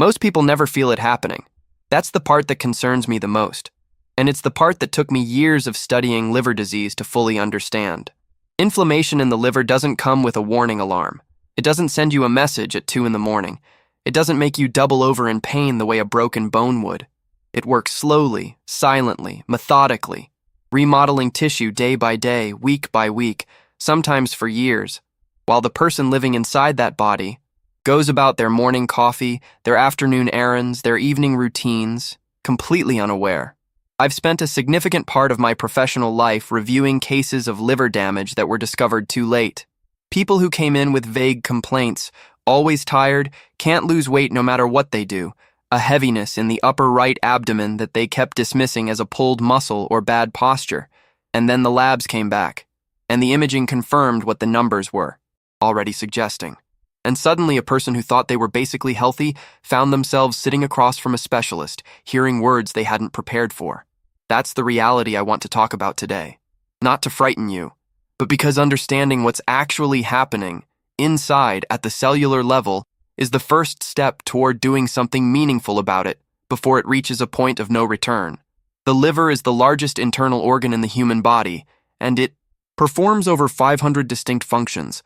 Most people never feel it happening. That's the part that concerns me the most. And it's the part that took me years of studying liver disease to fully understand. Inflammation in the liver doesn't come with a warning alarm. It doesn't send you a message at 2 in the morning. It doesn't make you double over in pain the way a broken bone would. It works slowly, silently, methodically, remodeling tissue day by day, week by week, sometimes for years, while the person living inside that body goes about their morning coffee, their afternoon errands, their evening routines, completely unaware. I've spent a significant part of my professional life reviewing cases of liver damage that were discovered too late. People who came in with vague complaints, always tired, can't lose weight no matter what they do, a heaviness in the upper right abdomen that they kept dismissing as a pulled muscle or bad posture. And then the labs came back, and the imaging confirmed what the numbers were already suggesting. And suddenly a person who thought they were basically healthy found themselves sitting across from a specialist, hearing words they hadn't prepared for. That's the reality I want to talk about today. Not to frighten you, but because understanding what's actually happening inside at the cellular level is the first step toward doing something meaningful about it before it reaches a point of no return. The liver is the largest internal organ in the human body, and it performs over 500 distinct functions.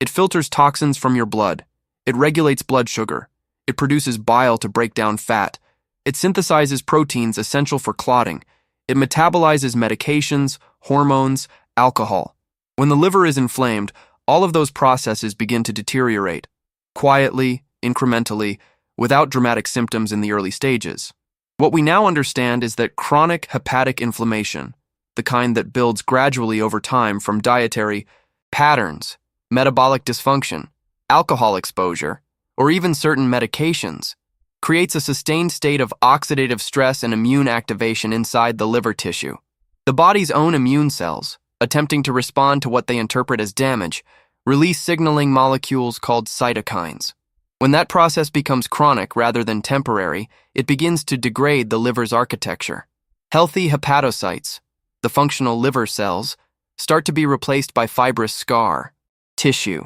It filters toxins from your blood. It regulates blood sugar. It produces bile to break down fat. It synthesizes proteins essential for clotting. It metabolizes medications, hormones, alcohol. When the liver is inflamed, all of those processes begin to deteriorate, quietly, incrementally, without dramatic symptoms in the early stages. What we now understand is that chronic hepatic inflammation, the kind that builds gradually over time from dietary patterns, metabolic dysfunction, alcohol exposure, or even certain medications, creates a sustained state of oxidative stress and immune activation inside the liver tissue. The body's own immune cells, attempting to respond to what they interpret as damage, release signaling molecules called cytokines. When that process becomes chronic rather than temporary, it begins to degrade the liver's architecture. Healthy hepatocytes, the functional liver cells, start to be replaced by fibrous scar tissue.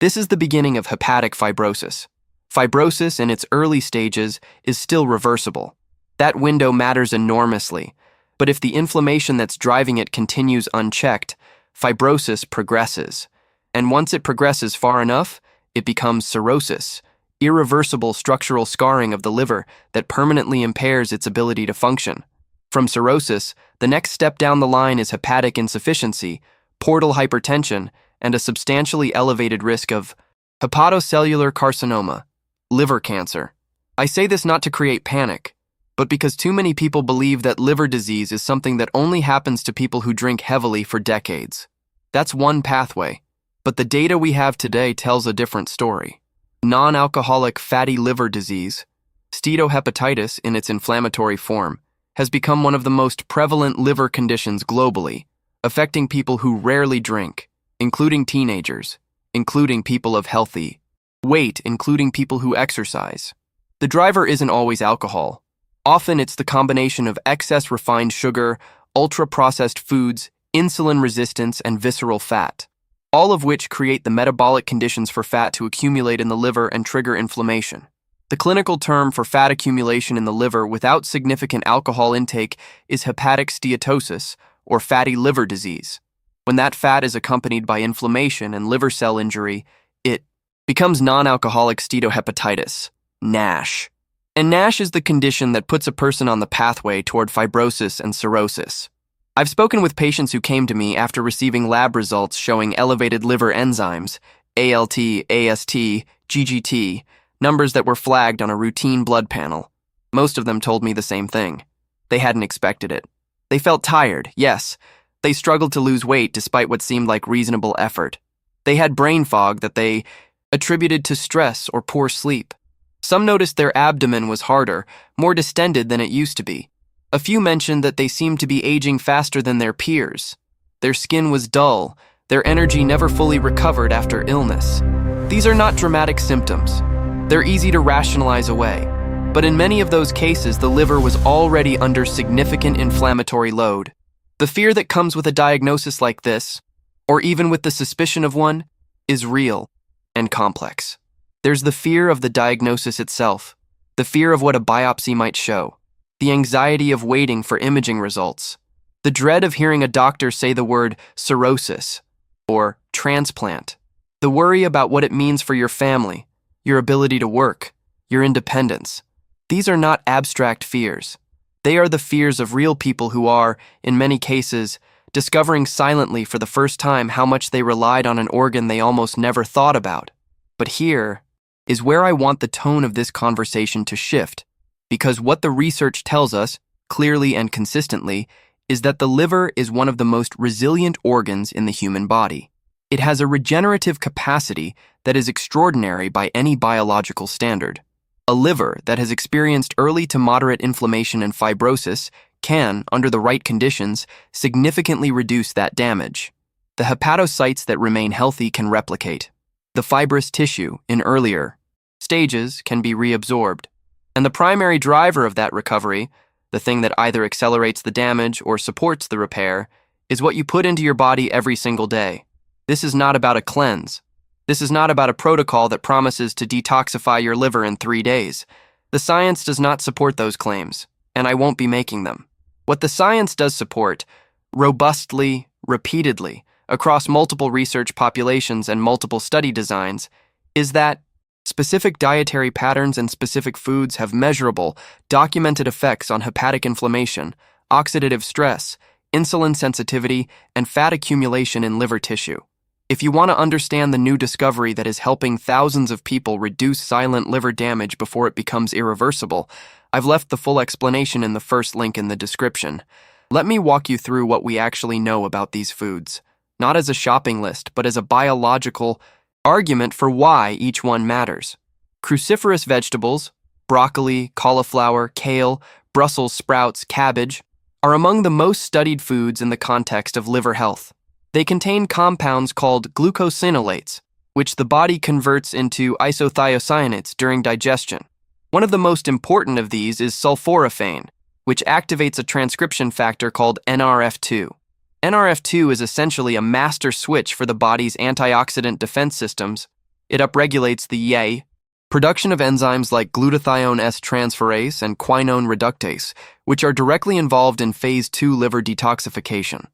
This is the beginning of hepatic fibrosis. Fibrosis in its early stages is still reversible. That window matters enormously, but if the inflammation that's driving it continues unchecked, fibrosis progresses. And once it progresses far enough, it becomes cirrhosis, irreversible structural scarring of the liver that permanently impairs its ability to function. From cirrhosis, the next step down the line is hepatic insufficiency, portal hypertension, and a substantially elevated risk of hepatocellular carcinoma, liver cancer. I say this not to create panic, but because too many people believe that liver disease is something that only happens to people who drink heavily for decades. That's one pathway, but the data we have today tells a different story. Non-alcoholic fatty liver disease, steatohepatitis in its inflammatory form, has become one of the most prevalent liver conditions globally, affecting people who rarely drink, including teenagers, including people of healthy weight, including people who exercise. The driver isn't always alcohol. Often it's the combination of excess refined sugar, ultra-processed foods, insulin resistance, and visceral fat, all of which create the metabolic conditions for fat to accumulate in the liver and trigger inflammation. The clinical term for fat accumulation in the liver without significant alcohol intake is hepatic steatosis, or fatty liver disease. When that fat is accompanied by inflammation and liver cell injury, it becomes non-alcoholic steatohepatitis, NASH. And NASH is the condition that puts a person on the pathway toward fibrosis and cirrhosis. I've spoken with patients who came to me after receiving lab results showing elevated liver enzymes, ALT, AST, GGT, numbers that were flagged on a routine blood panel. Most of them told me the same thing. They hadn't expected it. They felt tired, yes. They struggled to lose weight despite what seemed like reasonable effort. They had brain fog that they attributed to stress or poor sleep. Some noticed their abdomen was harder, more distended than it used to be. A few mentioned that they seemed to be aging faster than their peers. Their skin was dull, their energy never fully recovered after illness. These are not dramatic symptoms. They're easy to rationalize away. But in many of those cases, the liver was already under significant inflammatory load. The fear that comes with a diagnosis like this, or even with the suspicion of one, is real and complex. There's the fear of the diagnosis itself, the fear of what a biopsy might show, the anxiety of waiting for imaging results, the dread of hearing a doctor say the word cirrhosis or transplant, the worry about what it means for your family, your ability to work, your independence. These are not abstract fears. They are the fears of real people who are, in many cases, discovering silently for the first time how much they relied on an organ they almost never thought about. But here is where I want the tone of this conversation to shift, because what the research tells us, clearly and consistently, is that the liver is one of the most resilient organs in the human body. It has a regenerative capacity that is extraordinary by any biological standard. A liver that has experienced early to moderate inflammation and fibrosis can, under the right conditions, significantly reduce that damage. The hepatocytes that remain healthy can replicate. The fibrous tissue, in earlier stages, can be reabsorbed. And the primary driver of that recovery, the thing that either accelerates the damage or supports the repair, is what you put into your body every single day. This is not about a cleanse. This is not about a protocol that promises to detoxify your liver in 3 days. The science does not support those claims, and I won't be making them. What the science does support, robustly, repeatedly, across multiple research populations and multiple study designs, is that specific dietary patterns and specific foods have measurable, documented effects on hepatic inflammation, oxidative stress, insulin sensitivity, and fat accumulation in liver tissue. If you want to understand the new discovery that is helping thousands of people reduce silent liver damage before it becomes irreversible, I've left the full explanation in the first link in the description. Let me walk you through what we actually know about these foods, not as a shopping list, but as a biological argument for why each one matters. Cruciferous vegetables, broccoli, cauliflower, kale, Brussels sprouts, cabbage, are among the most studied foods in the context of liver health. They contain compounds called glucosinolates, which the body converts into isothiocyanates during digestion. One of the most important of these is sulforaphane, which activates a transcription factor called NRF2. NRF2 is essentially a master switch for the body's antioxidant defense systems. It upregulates the production of enzymes like glutathione S-transferase and quinone reductase, which are directly involved in phase 2 liver detoxification.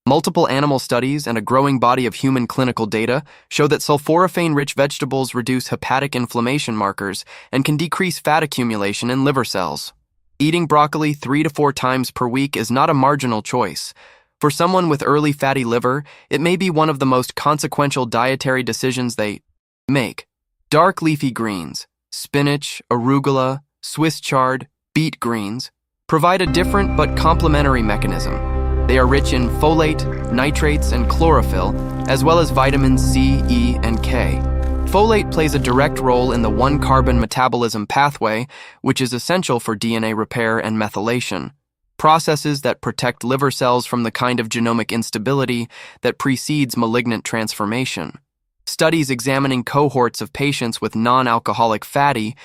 Multiple animal studies and a growing body of human clinical data show that sulforaphane-rich vegetables reduce hepatic inflammation markers and can decrease fat accumulation in liver cells. Eating broccoli 3 to 4 times per week is not a marginal choice. For someone with early fatty liver, it may be one of the most consequential dietary decisions they make. Dark leafy greens, spinach, arugula, Swiss chard, beet greens, provide a different but complementary mechanism. They are rich in folate, nitrates, and chlorophyll, as well as vitamins C, E, and K. Folate plays a direct role in the 1-carbon metabolism pathway, which is essential for DNA repair and methylation, processes that protect liver cells from the kind of genomic instability that precedes malignant transformation. Studies examining cohorts of patients with non-alcoholic fatty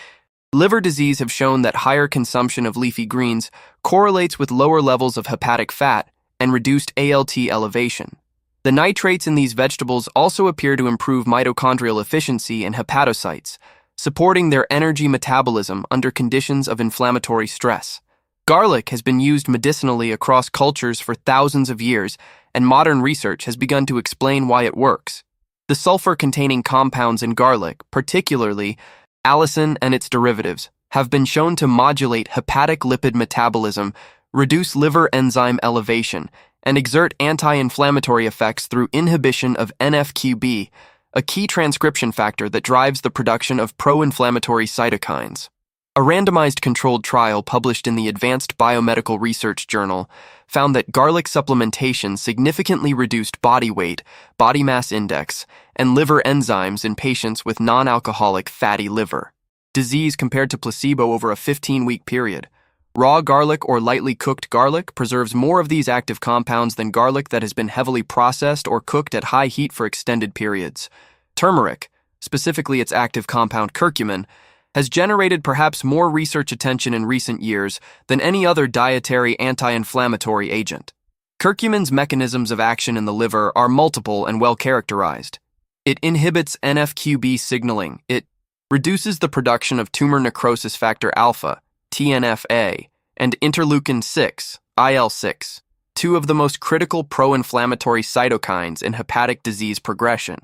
liver disease have shown that higher consumption of leafy greens correlates with lower levels of hepatic fat and reduced ALT elevation. The nitrates in these vegetables also appear to improve mitochondrial efficiency in hepatocytes, supporting their energy metabolism under conditions of inflammatory stress. Garlic has been used medicinally across cultures for thousands of years, and modern research has begun to explain why it works. The sulfur-containing compounds in garlic, particularly allicin and its derivatives, have been shown to modulate hepatic lipid metabolism, reduce liver enzyme elevation, and exert anti-inflammatory effects through inhibition of NF-κB, a key transcription factor that drives the production of pro-inflammatory cytokines. A randomized controlled trial published in the Advanced Biomedical Research Journal found that garlic supplementation significantly reduced body weight, body mass index, and liver enzymes in patients with non-alcoholic fatty liver disease compared to placebo over a 15-week period. Raw garlic or lightly cooked garlic preserves more of these active compounds than garlic that has been heavily processed or cooked at high heat for extended periods. Turmeric, specifically its active compound curcumin, has generated perhaps more research attention in recent years than any other dietary anti-inflammatory agent. Curcumin's mechanisms of action in the liver are multiple and well characterized. It inhibits NF-κB signaling. It reduces the production of tumor necrosis factor alpha, TNFA, and interleukin-6, IL-6, two of the most critical pro-inflammatory cytokines in hepatic disease progression.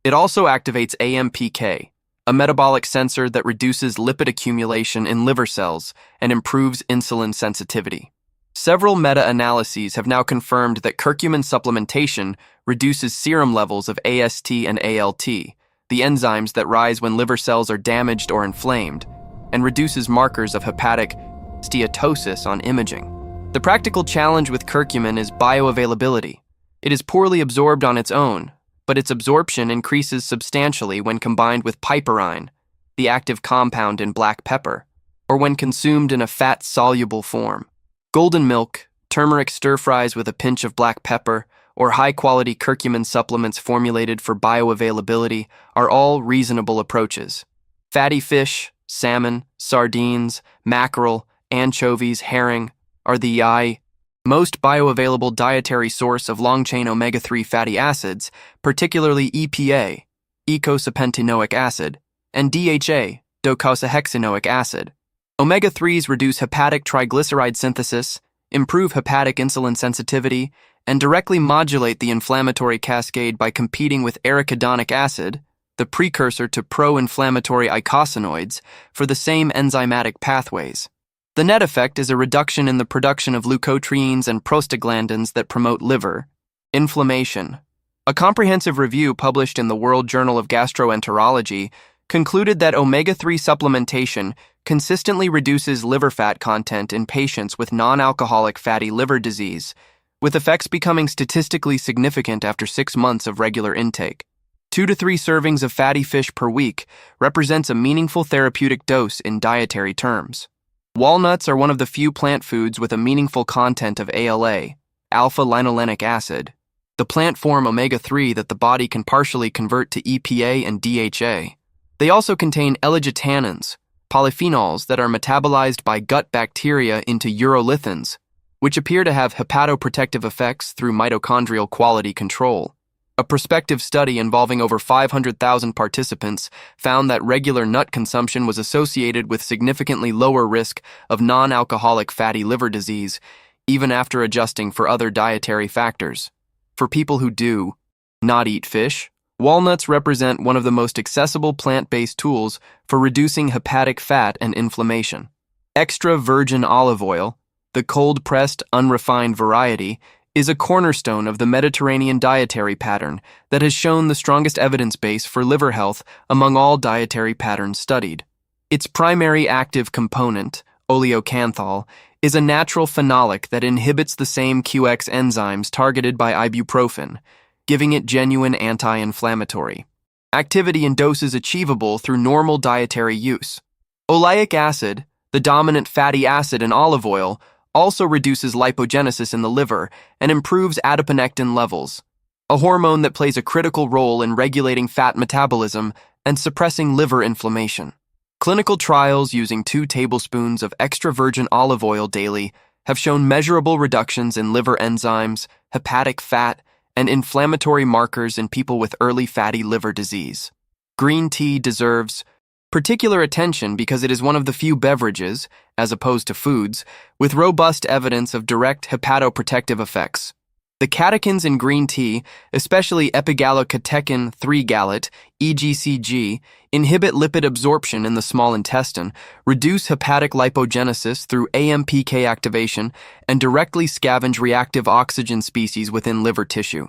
It also activates AMPK, a metabolic sensor that reduces lipid accumulation in liver cells and improves insulin sensitivity. Several meta-analyses have now confirmed that curcumin supplementation reduces serum levels of AST and ALT, the enzymes that rise when liver cells are damaged or inflamed, and reduces markers of hepatic steatosis on imaging. The practical challenge with curcumin is bioavailability. It is poorly absorbed on its own, but its absorption increases substantially when combined with piperine, the active compound in black pepper, or when consumed in a fat-soluble form. Golden milk, turmeric stir-fries with a pinch of black pepper, or high-quality curcumin supplements formulated for bioavailability are all reasonable approaches. Fatty fish, salmon, sardines, mackerel, anchovies, herring are the most bioavailable dietary source of long-chain omega-3 fatty acids, particularly EPA, eicosapentaenoic acid, and DHA, docosahexaenoic acid. Omega-3s reduce hepatic triglyceride synthesis, improve hepatic insulin sensitivity, and directly modulate the inflammatory cascade by competing with arachidonic acid, the precursor to pro-inflammatory eicosanoids, for the same enzymatic pathways. The net effect is a reduction in the production of leukotrienes and prostaglandins that promote liver inflammation. A comprehensive review published in the World Journal of Gastroenterology concluded that omega-3 supplementation consistently reduces liver fat content in patients with non-alcoholic fatty liver disease, with effects becoming statistically significant after 6 months of regular intake. 2 to 3 servings of fatty fish per week represents a meaningful therapeutic dose in dietary terms. Walnuts are one of the few plant foods with a meaningful content of ALA, alpha-linolenic acid, the plant form omega-3 that the body can partially convert to EPA and DHA. They also contain L-gitannins, polyphenols that are metabolized by gut bacteria into urolithins, which appear to have hepatoprotective effects through mitochondrial quality control. A prospective study involving over 500,000 participants found that regular nut consumption was associated with significantly lower risk of non-alcoholic fatty liver disease, even after adjusting for other dietary factors. For people who do not eat fish, walnuts represent one of the most accessible plant-based tools for reducing hepatic fat and inflammation. Extra virgin olive oil, the cold-pressed, unrefined variety, is a cornerstone of the Mediterranean dietary pattern that has shown the strongest evidence base for liver health among all dietary patterns studied. Its primary active component, oleocanthal, is a natural phenolic that inhibits the same QX enzymes targeted by ibuprofen, giving it genuine anti-inflammatory activity in doses achievable through normal dietary use. Oleic acid, the dominant fatty acid in olive oil, also reduces lipogenesis in the liver and improves adiponectin levels, a hormone that plays a critical role in regulating fat metabolism and suppressing liver inflammation. Clinical trials using 2 tablespoons of extra virgin olive oil daily have shown measurable reductions in liver enzymes, hepatic fat, and inflammatory markers in people with early fatty liver disease. Green tea deserves particular attention because it is one of the few beverages, as opposed to foods, with robust evidence of direct hepatoprotective effects. The catechins in green tea, especially epigallocatechin 3-gallate, EGCG, inhibit lipid absorption in the small intestine, reduce hepatic lipogenesis through AMPK activation, and directly scavenge reactive oxygen species within liver tissue.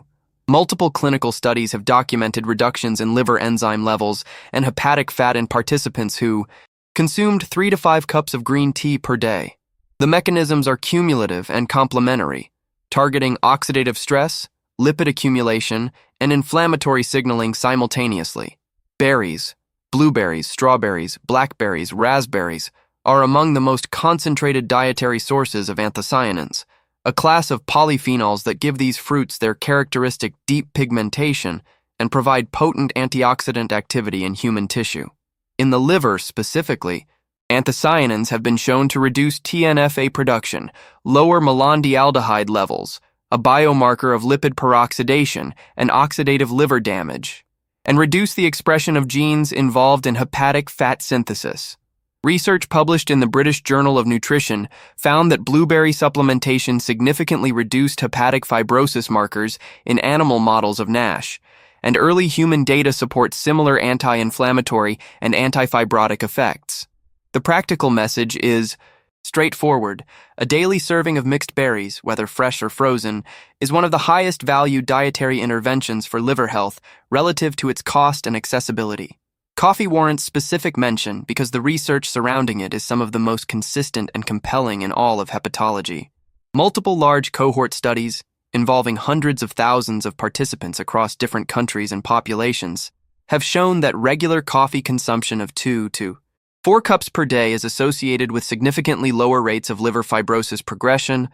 Multiple clinical studies have documented reductions in liver enzyme levels and hepatic fat in participants who consumed 3 to 5 cups of green tea per day. The mechanisms are cumulative and complementary, targeting oxidative stress, lipid accumulation, and inflammatory signaling simultaneously. Berries, blueberries, strawberries, blackberries, raspberries are among the most concentrated dietary sources of anthocyanins, a class of polyphenols that give these fruits their characteristic deep pigmentation and provide potent antioxidant activity in human tissue. In the liver specifically, anthocyanins have been shown to reduce TNFA production, lower malondialdehyde levels, a biomarker of lipid peroxidation and oxidative liver damage, and reduce the expression of genes involved in hepatic fat synthesis. Research published in the British Journal of Nutrition found that blueberry supplementation significantly reduced hepatic fibrosis markers in animal models of NASH, and early human data supports similar anti-inflammatory and anti-fibrotic effects. The practical message is straightforward. A daily serving of mixed berries, whether fresh or frozen, is one of the highest valued dietary interventions for liver health relative to its cost and accessibility. Coffee warrants specific mention because the research surrounding it is some of the most consistent and compelling in all of hepatology. Multiple large cohort studies, involving hundreds of thousands of participants across different countries and populations, have shown that regular coffee consumption of 2 to 4 cups per day is associated with significantly lower rates of liver fibrosis progression,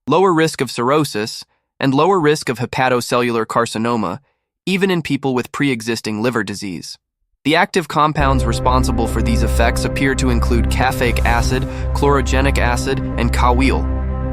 lower risk of cirrhosis, and lower risk of hepatocellular carcinoma, even in people with pre-existing liver disease. The active compounds responsible for these effects appear to include caffeic acid, chlorogenic acid, and kawil,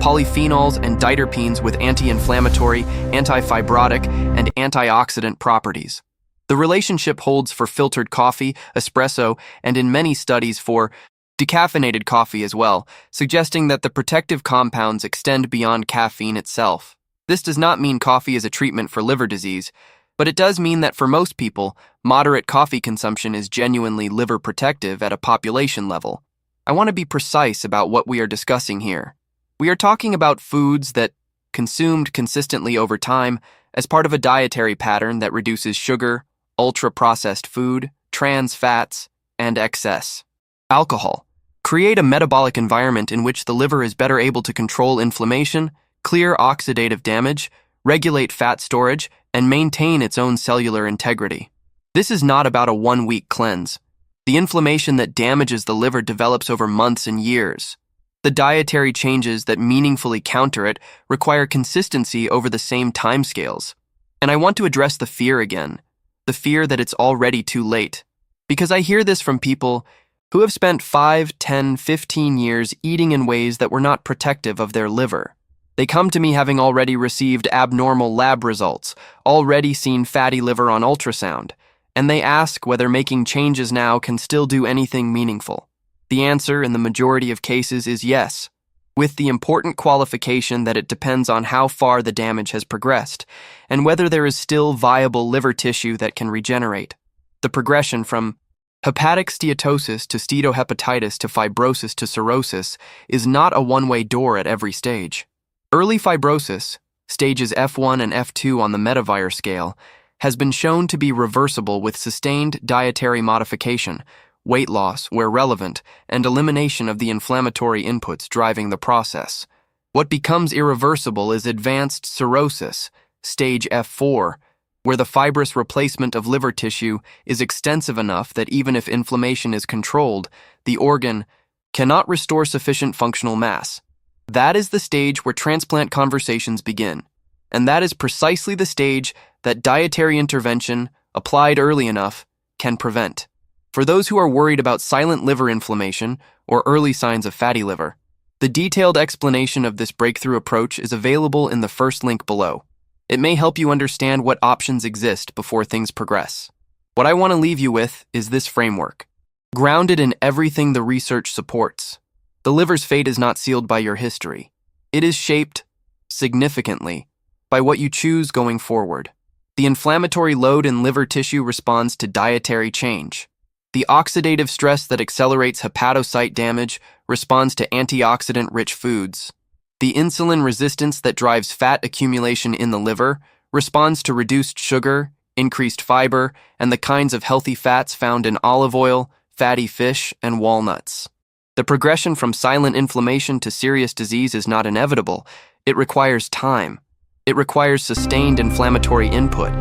polyphenols and diterpenes with anti-inflammatory, anti-fibrotic, and antioxidant properties. The relationship holds for filtered coffee, espresso, and in many studies for decaffeinated coffee as well, suggesting that the protective compounds extend beyond caffeine itself. This does not mean coffee is a treatment for liver disease, but it does mean that for most people, moderate coffee consumption is genuinely liver protective at a population level. I want to be precise about what we are discussing here. We are talking about foods that, consumed consistently over time, as part of a dietary pattern that reduces sugar, ultra-processed food, trans fats, and excess alcohol, create a metabolic environment in which the liver is better able to control inflammation, clear oxidative damage, regulate fat storage, and maintain its own cellular integrity. This is not about a one-week cleanse. The inflammation that damages the liver develops over months and years. The dietary changes that meaningfully counter it require consistency over the same timescales. And I want to address the fear again, the fear that it's already too late. Because I hear this from people who have spent 5, 10, 15 years eating in ways that were not protective of their liver. They come to me having already received abnormal lab results, already seen fatty liver on ultrasound, and they ask whether making changes now can still do anything meaningful. The answer in the majority of cases is yes, with the important qualification that it depends on how far the damage has progressed and whether there is still viable liver tissue that can regenerate. The progression from hepatic steatosis to steatohepatitis to fibrosis to cirrhosis is not a one-way door at every stage. Early fibrosis, stages F1 and F2 on the Metavire scale, has been shown to be reversible with sustained dietary modification, weight loss where relevant, and elimination of the inflammatory inputs driving the process. What becomes irreversible is advanced cirrhosis, stage F4, where the fibrous replacement of liver tissue is extensive enough that even if inflammation is controlled, the organ cannot restore sufficient functional mass. That is the stage where transplant conversations begin, and that is precisely the stage that dietary intervention, applied early enough, can prevent. For those who are worried about silent liver inflammation or early signs of fatty liver, the detailed explanation of this breakthrough approach is available in the first link below. It may help you understand what options exist before things progress. What I want to leave you with is this framework, grounded in everything the research supports. The liver's fate is not sealed by your history. It is shaped, significantly, by what you choose going forward. The inflammatory load in liver tissue responds to dietary change. The oxidative stress that accelerates hepatocyte damage responds to antioxidant-rich foods. The insulin resistance that drives fat accumulation in the liver responds to reduced sugar, increased fiber, and the kinds of healthy fats found in olive oil, fatty fish, and walnuts. The progression from silent inflammation to serious disease is not inevitable. It requires time. It requires sustained inflammatory input,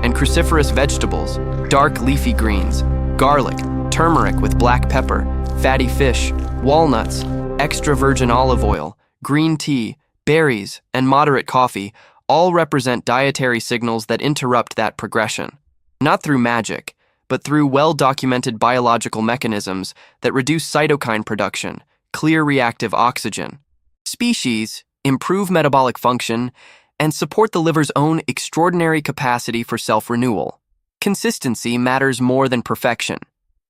and cruciferous vegetables, dark leafy greens, garlic, turmeric with black pepper, fatty fish, walnuts, extra virgin olive oil, green tea, berries, and moderate coffee all represent dietary signals that interrupt that progression. Not through magic, but through well-documented biological mechanisms that reduce cytokine production, clear reactive oxygen, species, improve metabolic function, and support the liver's own extraordinary capacity for self-renewal. Consistency matters more than perfection.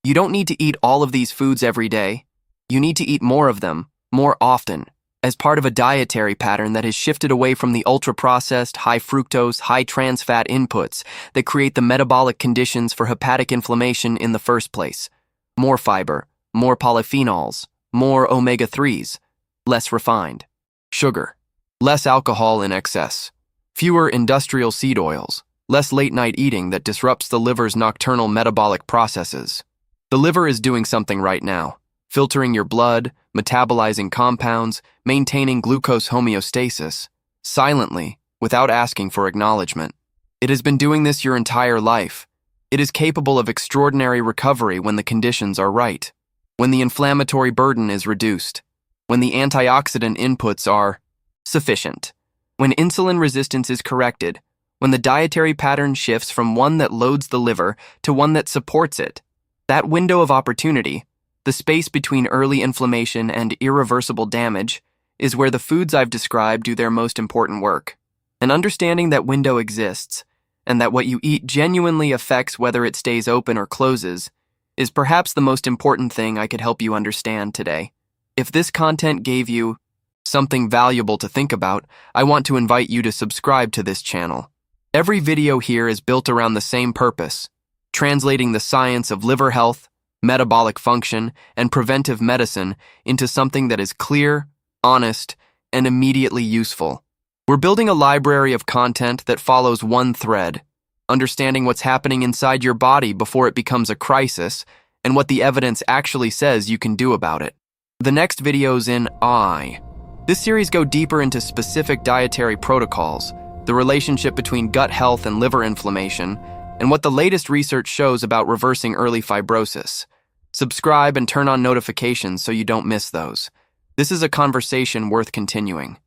You don't need to eat all of these foods every day. You need to eat more of them, more often, as part of a dietary pattern that has shifted away from the ultra-processed, high-fructose, high-trans-fat inputs that create the metabolic conditions for hepatic inflammation in the first place. More fiber, more polyphenols, more omega-3s, less refined. Sugar, less alcohol in excess, fewer industrial seed oils, less late-night eating that disrupts the liver's nocturnal metabolic processes. The liver is doing something right now, filtering your blood, metabolizing compounds, maintaining glucose homeostasis, silently, without asking for acknowledgement. It has been doing this your entire life. It is capable of extraordinary recovery when the conditions are right, when the inflammatory burden is reduced, when the antioxidant inputs are sufficient, when insulin resistance is corrected, when the dietary pattern shifts from one that loads the liver to one that supports it. That window of opportunity, the space between early inflammation and irreversible damage, is where the foods I've described do their most important work. And understanding that window exists, and that what you eat genuinely affects whether it stays open or closes, is perhaps the most important thing I could help you understand today. If this content gave you something valuable to think about, I want to invite you to subscribe to this channel. Every video here is built around the same purpose, translating the science of liver health, metabolic function, and preventive medicine into something that is clear, honest, and immediately useful. We're building a library of content that follows one thread, understanding what's happening inside your body before it becomes a crisis, and what the evidence actually says you can do about it. The next video's in I. This series go deeper into specific dietary protocols, the relationship between gut health and liver inflammation, and what the latest research shows about reversing early fibrosis. Subscribe and turn on notifications so you don't miss those. This is a conversation worth continuing.